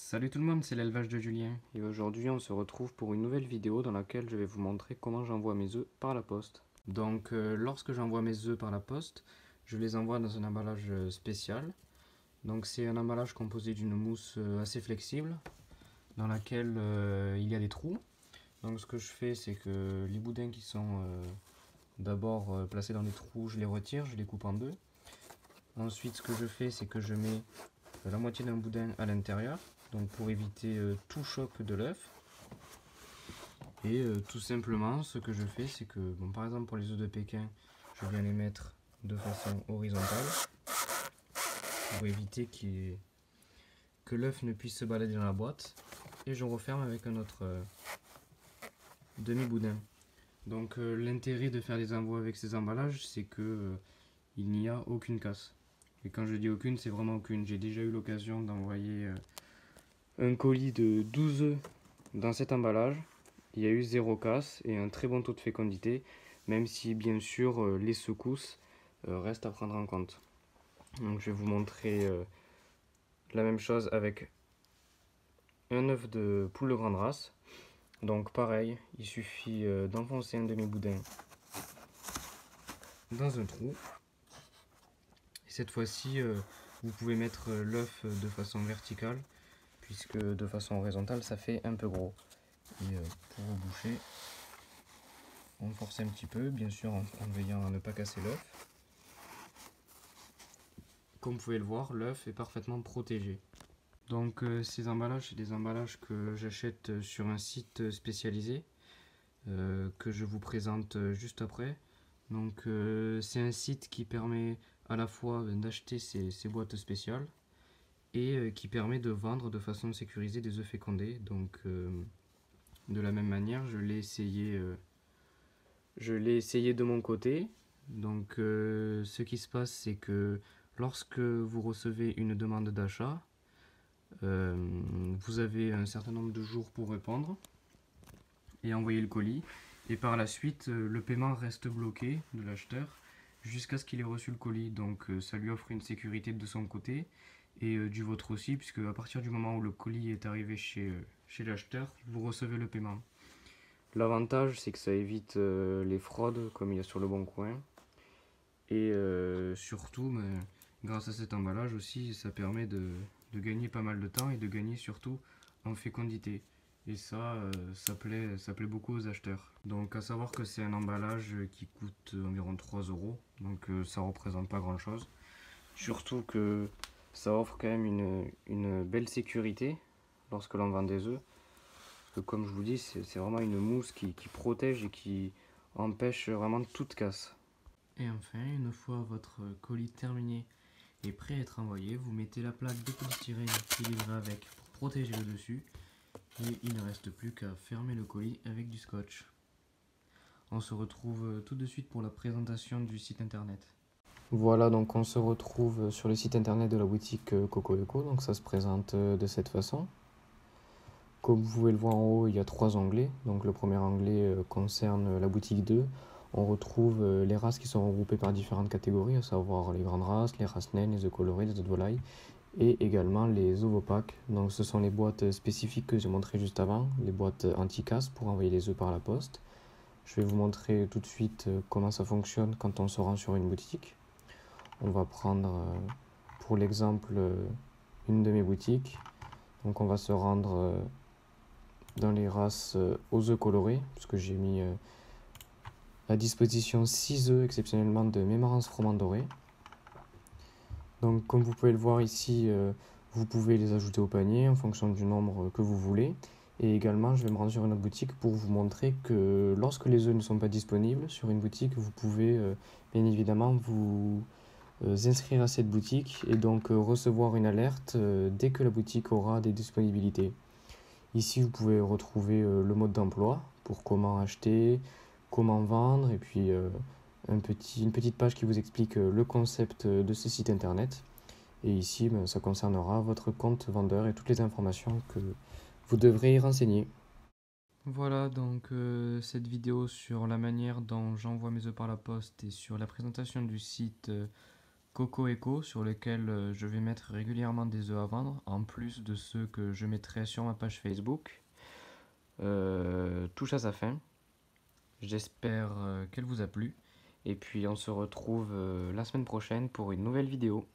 Salut tout le monde, c'est l'élevage de Julien et aujourd'hui on se retrouve pour une nouvelle vidéo dans laquelle je vais vous montrer comment j'envoie mes œufs par la poste. Donc lorsque j'envoie mes œufs par la poste, je les envoie dans un emballage spécial. Donc c'est un emballage composé d'une mousse assez flexible dans laquelle il y a des trous. Donc ce que je fais, c'est que les boudins qui sont d'abord placés dans les trous, je les retire, je les coupe en deux. Ensuite ce que je fais, c'est que je mets la moitié d'un boudin à l'intérieur, donc pour éviter tout choc de l'œuf. Et tout simplement, ce que je fais, c'est que, bon, par exemple pour les œufs de Pékin, je viens les mettre de façon horizontale pour éviter que l'œuf ne puisse se balader dans la boîte. Et je referme avec un autre demi-boudin. Donc l'intérêt de faire des envois avec ces emballages, c'est que il n'y a aucune casse. Et quand je dis aucune, c'est vraiment aucune. J'ai déjà eu l'occasion d'envoyer un colis de 12 œufs dans cet emballage. Il y a eu 0 casse et un très bon taux de fécondité, même si bien sûr les secousses restent à prendre en compte. Donc je vais vous montrer la même chose avec un œuf de poule de grande race. Donc pareil, il suffit d'enfoncer un demi-boudin dans un trou. Et cette fois-ci, vous pouvez mettre l'œuf de façon verticale, puisque de façon horizontale, ça fait un peu gros. Et pour reboucher, on force un petit peu, bien sûr en veillant à ne pas casser l'œuf. Comme vous pouvez le voir, l'œuf est parfaitement protégé. Donc ces emballages, c'est des emballages que j'achète sur un site spécialisé que je vous présente juste après. Donc c'est un site qui permet à la fois d'acheter ces boîtes spéciales et qui permet de vendre de façon sécurisée des œufs fécondés. Donc de la même manière, je l'ai essayé de mon côté. Donc ce qui se passe, c'est que lorsque vous recevez une demande d'achat, vous avez un certain nombre de jours pour répondre et envoyer le colis. Et par la suite, le paiement reste bloqué de l'acheteur jusqu'à ce qu'il ait reçu le colis. Donc ça lui offre une sécurité de son côté et du vôtre aussi, puisque à partir du moment où le colis est arrivé chez l'acheteur, vous recevez le paiement. L'avantage, c'est que ça évite les fraudes comme il y a sur le Bon Coin. Et surtout, grâce à cet emballage aussi, ça permet de gagner pas mal de temps et de gagner surtout en fécondité. Et ça plaît beaucoup aux acheteurs. Donc à savoir que c'est un emballage qui coûte environ 3 euros, donc ça représente pas grand chose. Surtout que ça offre quand même une belle sécurité lorsque l'on vend des œufs. Parce que comme je vous dis, c'est vraiment une mousse qui protège et qui empêche vraiment toute casse. Et enfin, une fois votre colis terminé et prêt à être envoyé, vous mettez la plaque de polystyrène qui est livrée avec pour protéger le dessus. Et il ne reste plus qu'à fermer le colis avec du scotch. On se retrouve tout de suite pour la présentation du site internet. Voilà, donc on se retrouve sur le site internet de la boutique Coco Eco. Donc ça se présente de cette façon. Comme vous pouvez le voir en haut, il y a 3 onglets. Donc le premier onglet concerne la boutique 2. On retrouve les races qui sont regroupées par différentes catégories, à savoir les grandes races, les races naines, les œufs colorés, les œufs de volaille, et également les ovopaques. Donc ce sont les boîtes spécifiques que j'ai montrées juste avant, les boîtes anti-casse pour envoyer les œufs par la poste. Je vais vous montrer tout de suite comment ça fonctionne quand on se rend sur une boutique. On va prendre pour l'exemple une de mes boutiques. Donc on va se rendre dans les races aux œufs colorés, puisque j'ai mis à disposition 6 œufs exceptionnellement de Mémarance froment doré. Donc comme vous pouvez le voir ici, vous pouvez les ajouter au panier en fonction du nombre que vous voulez. Et également, je vais me rendre sur une autre boutique pour vous montrer que lorsque les œufs ne sont pas disponibles sur une boutique, vous pouvez bien évidemment vous inscrire à cette boutique et donc recevoir une alerte dès que la boutique aura des disponibilités. Ici, vous pouvez retrouver le mode d'emploi pour comment acheter, comment vendre et puis une petite page qui vous explique le concept de ce site internet. Et ici, ça concernera votre compte vendeur et toutes les informations que vous devrez y renseigner. Voilà donc cette vidéo sur la manière dont j'envoie mes œufs par la poste et sur la présentation du site Coco Eco sur lequel je vais mettre régulièrement des œufs à vendre, en plus de ceux que je mettrai sur ma page Facebook. Touche à sa fin. J'espère qu'elle vous a plu. Et puis on se retrouve la semaine prochaine pour une nouvelle vidéo.